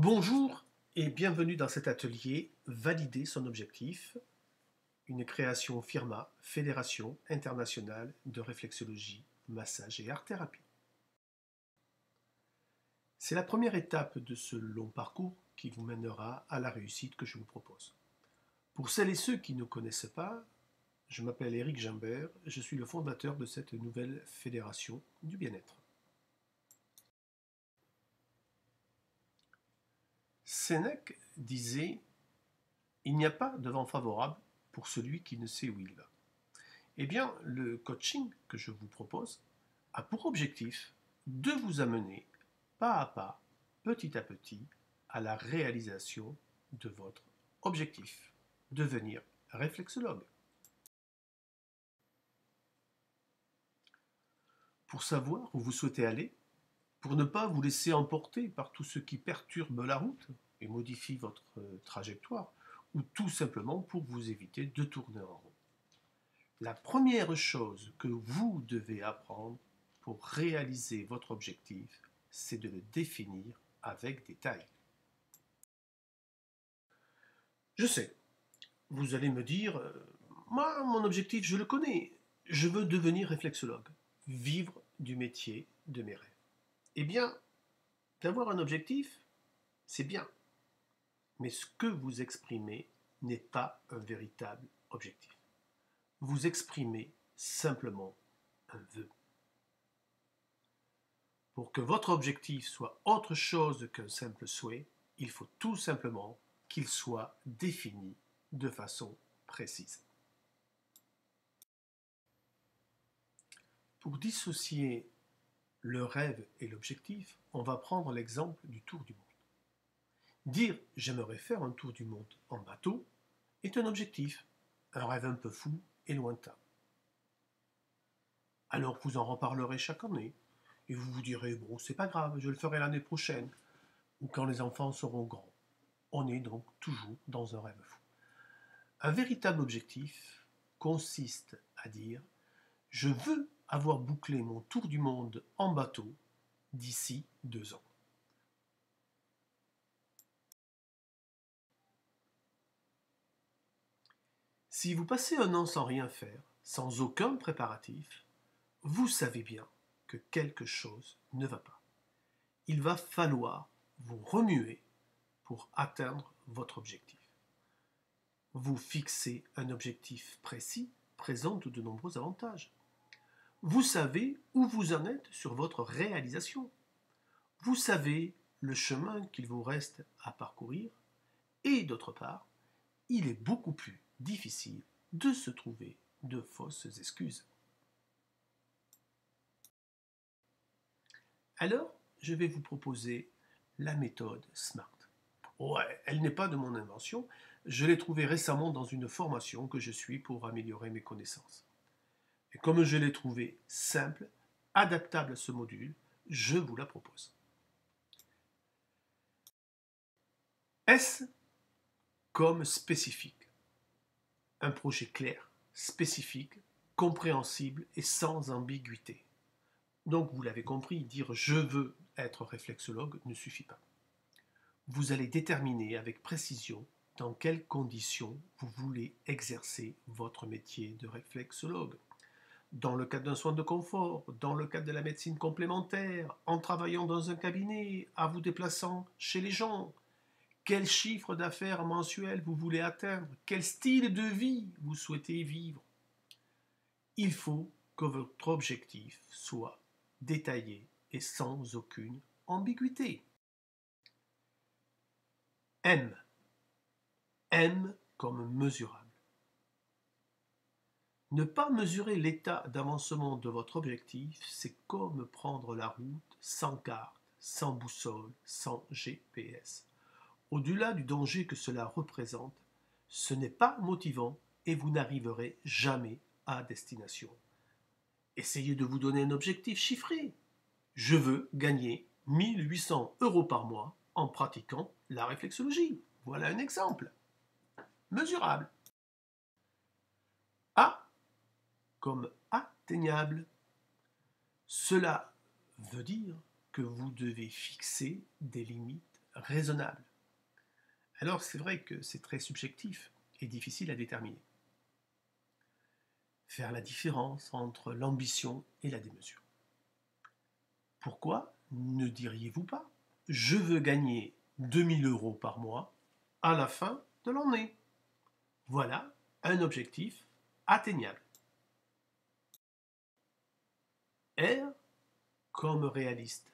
Bonjour et bienvenue dans cet atelier Valider son objectif, une création firma Fédération internationale de réflexologie, massage et art-thérapie. C'est la première étape de ce long parcours qui vous mènera à la réussite que je vous propose. Pour celles et ceux qui ne connaissent pas, je m'appelle Éric Gimbert, je suis le fondateur de cette nouvelle fédération du bien-être. Sénèque disait « Il n'y a pas de vent favorable pour celui qui ne sait où il va ». Eh bien, le coaching que je vous propose a pour objectif de vous amener pas à pas, petit à petit, à la réalisation de votre objectif, devenir réflexologue. Pour savoir où vous souhaitez aller, pour ne pas vous laisser emporter par tout ce qui perturbe la route et modifie votre trajectoire, ou tout simplement pour vous éviter de tourner en rond. La première chose que vous devez apprendre pour réaliser votre objectif, c'est de le définir avec détail. Je sais, vous allez me dire, moi, mon objectif, je le connais. Je veux devenir réflexologue, vivre du métier de mes rêves. Eh bien, d'avoir un objectif, c'est bien. Mais ce que vous exprimez n'est pas un véritable objectif. Vous exprimez simplement un vœu. Pour que votre objectif soit autre chose qu'un simple souhait, il faut tout simplement qu'il soit défini de façon précise. Pour dissocier le rêve et l'objectif, on va prendre l'exemple du tour du monde. Dire « j'aimerais faire un tour du monde en bateau » est un objectif, un rêve un peu fou et lointain. Alors vous en reparlerez chaque année, et vous vous direz « bon, c'est pas grave, je le ferai l'année prochaine » ou quand les enfants seront grands. On est donc toujours dans un rêve fou. Un véritable objectif consiste à dire « je veux avoir bouclé mon tour du monde en bateau d'ici 2 ans ». Si vous passez un an sans rien faire, sans aucun préparatif, vous savez bien que quelque chose ne va pas. Il va falloir vous remuer pour atteindre votre objectif. Vous fixer un objectif précis présente de nombreux avantages. Vous savez où vous en êtes sur votre réalisation. Vous savez le chemin qu'il vous reste à parcourir. Et d'autre part, il est beaucoup plus difficile de se trouver de fausses excuses. Alors, je vais vous proposer la méthode SMART. Ouais, elle n'est pas de mon invention, je l'ai trouvée récemment dans une formation que je suis pour améliorer mes connaissances. Et comme je l'ai trouvée simple, adaptable à ce module, je vous la propose. S comme spécifique. Un projet clair, spécifique, compréhensible et sans ambiguïté. Donc vous l'avez compris, dire « je veux être réflexologue » ne suffit pas. Vous allez déterminer avec précision dans quelles conditions vous voulez exercer votre métier de réflexologue. Dans le cadre d'un soin de confort, dans le cadre de la médecine complémentaire, en travaillant dans un cabinet, en vous déplaçant chez les gens. Quel chiffre d'affaires mensuel vous voulez atteindre? Quel style de vie vous souhaitez vivre? Il faut que votre objectif soit détaillé et sans aucune ambiguïté. M. M comme mesurable. Ne pas mesurer l'état d'avancement de votre objectif, c'est comme prendre la route sans carte, sans boussole, sans GPS. Au-delà du danger que cela représente, ce n'est pas motivant et vous n'arriverez jamais à destination. Essayez de vous donner un objectif chiffré. Je veux gagner 1800 € par mois en pratiquant la réflexologie. Voilà un exemple. Mesurable. A comme atteignable. Cela veut dire que vous devez fixer des limites raisonnable. Alors c'est vrai que c'est très subjectif et difficile à déterminer. Faire la différence entre l'ambition et la démesure. Pourquoi ne diriez-vous pas: je veux gagner 2000 € par mois à la fin de l'année? Voilà un objectif atteignable. R comme réaliste.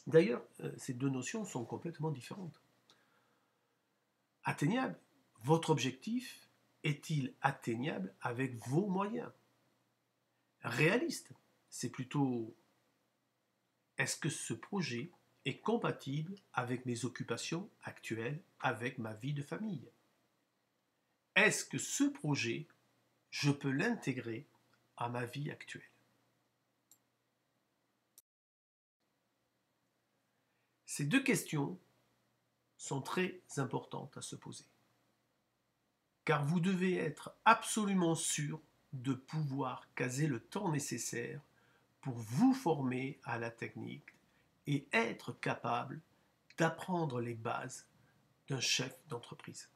D'ailleurs, ces deux notions sont complètement différentes. Atteignable, votre objectif est-il atteignable avec vos moyens? Réaliste, c'est plutôt: est-ce que ce projet est compatible avec mes occupations actuelles, avec ma vie de famille? Est-ce que ce projet, je peux l'intégrer à ma vie actuelle? Ces deux questions sont très importantes à se poser, car vous devez être absolument sûr de pouvoir caser le temps nécessaire pour vous former à la technique et être capable d'apprendre les bases d'un chef d'entreprise.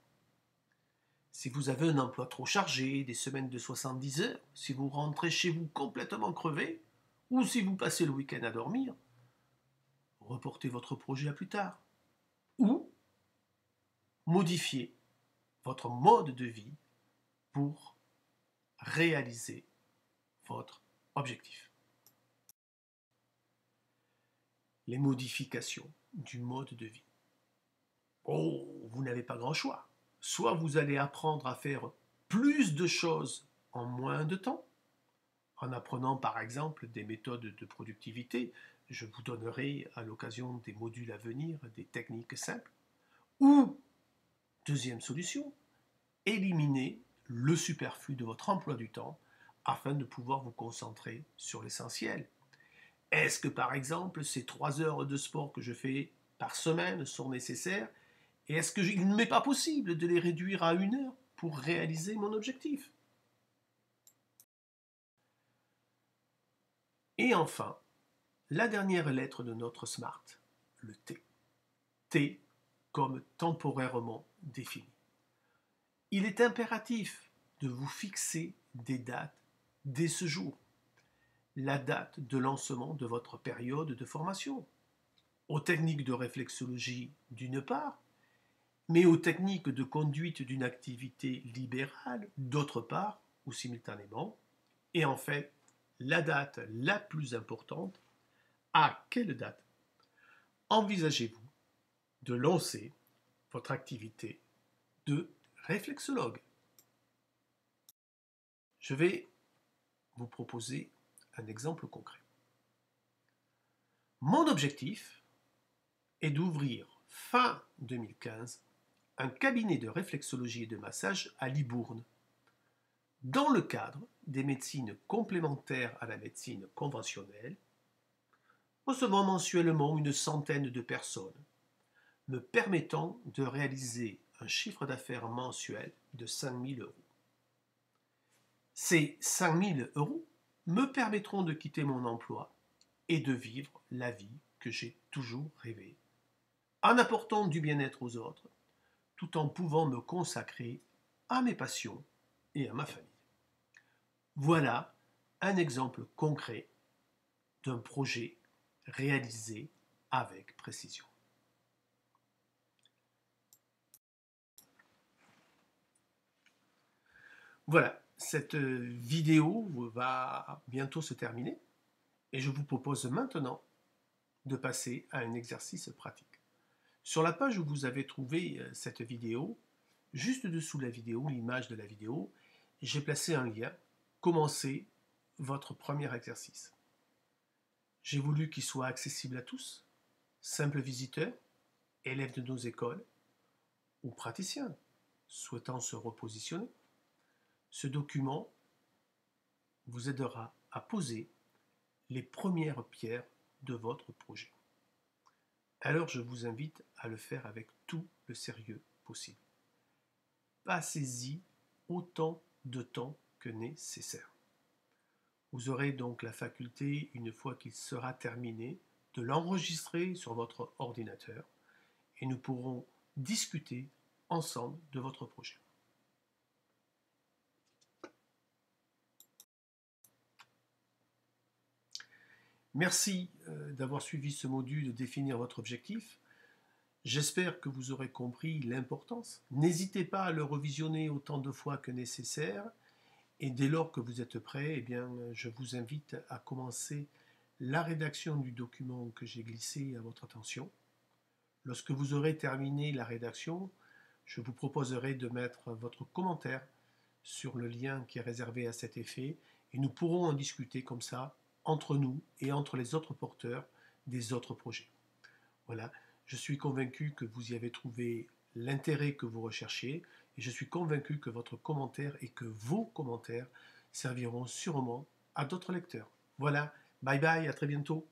Si vous avez un emploi trop chargé, des semaines de 70 heures, si vous rentrez chez vous complètement crevé, ou si vous passez le week-end à dormir, reportez votre projet à plus tard. Ou modifiez votre mode de vie pour réaliser votre objectif. Les modifications du mode de vie. Oh, vous n'avez pas grand choix. Soit vous allez apprendre à faire plus de choses en moins de temps, en apprenant par exemple des méthodes de productivité. Je vous donnerai à l'occasion des modules à venir des techniques simples. Ou, deuxième solution, éliminer le superflu de votre emploi du temps afin de pouvoir vous concentrer sur l'essentiel. Est-ce que par exemple ces 3 heures de sport que je fais par semaine sont nécessaires, et est-ce qu'il ne m'est pas possible de les réduire à 1 heure pour réaliser mon objectif? Et enfin, la dernière lettre de notre SMART, le T. T comme temporairement défini. Il est impératif de vous fixer des dates dès ce jour. La date de lancement de votre période de formation, aux techniques de réflexologie d'une part, mais aux techniques de conduite d'une activité libérale d'autre part, ou simultanément, et en fait, la date la plus importante: à quelle date envisagez-vous de lancer votre activité de réflexologue? Je vais vous proposer un exemple concret. Mon objectif est d'ouvrir fin 2015 un cabinet de réflexologie et de massage à Libourne, dans le cadre des médecines complémentaires à la médecine conventionnelle, recevant mensuellement une centaine de personnes, me permettant de réaliser un chiffre d'affaires mensuel de 5 000 €. Ces 5 000 € me permettront de quitter mon emploi et de vivre la vie que j'ai toujours rêvée, en apportant du bien-être aux autres, tout en pouvant me consacrer à mes passions et à ma famille. Voilà un exemple concret d'un projet réalisé avec précision. Voilà, cette vidéo va bientôt se terminer et je vous propose maintenant de passer à un exercice pratique. Sur la page où vous avez trouvé cette vidéo, juste dessous la vidéo, l'image de la vidéo, j'ai placé un lien. Commencez votre premier exercice. J'ai voulu qu'il soit accessible à tous, simples visiteurs, élèves de nos écoles ou praticiens souhaitant se repositionner. Ce document vous aidera à poser les premières pierres de votre projet. Alors je vous invite à le faire avec tout le sérieux possible. Passez-y autant de temps que nécessaire. Vous aurez donc la faculté, une fois qu'il sera terminé, de l'enregistrer sur votre ordinateur et nous pourrons discuter ensemble de votre projet. Merci d'avoir suivi ce module de définir votre objectif. J'espère que vous aurez compris l'importance. N'hésitez pas à le revisionner autant de fois que nécessaire. Et dès lors que vous êtes prêt, eh bien, je vous invite à commencer la rédaction du document que j'ai glissé à votre attention. Lorsque vous aurez terminé la rédaction, je vous proposerai de mettre votre commentaire sur le lien qui est réservé à cet effet et nous pourrons en discuter comme ça entre nous et entre les autres porteurs des autres projets. Voilà, je suis convaincu que vous y avez trouvé l'intérêt que vous recherchez et je suis convaincu que votre commentaire et que vos commentaires serviront sûrement à d'autres lecteurs. Voilà, bye bye, à très bientôt.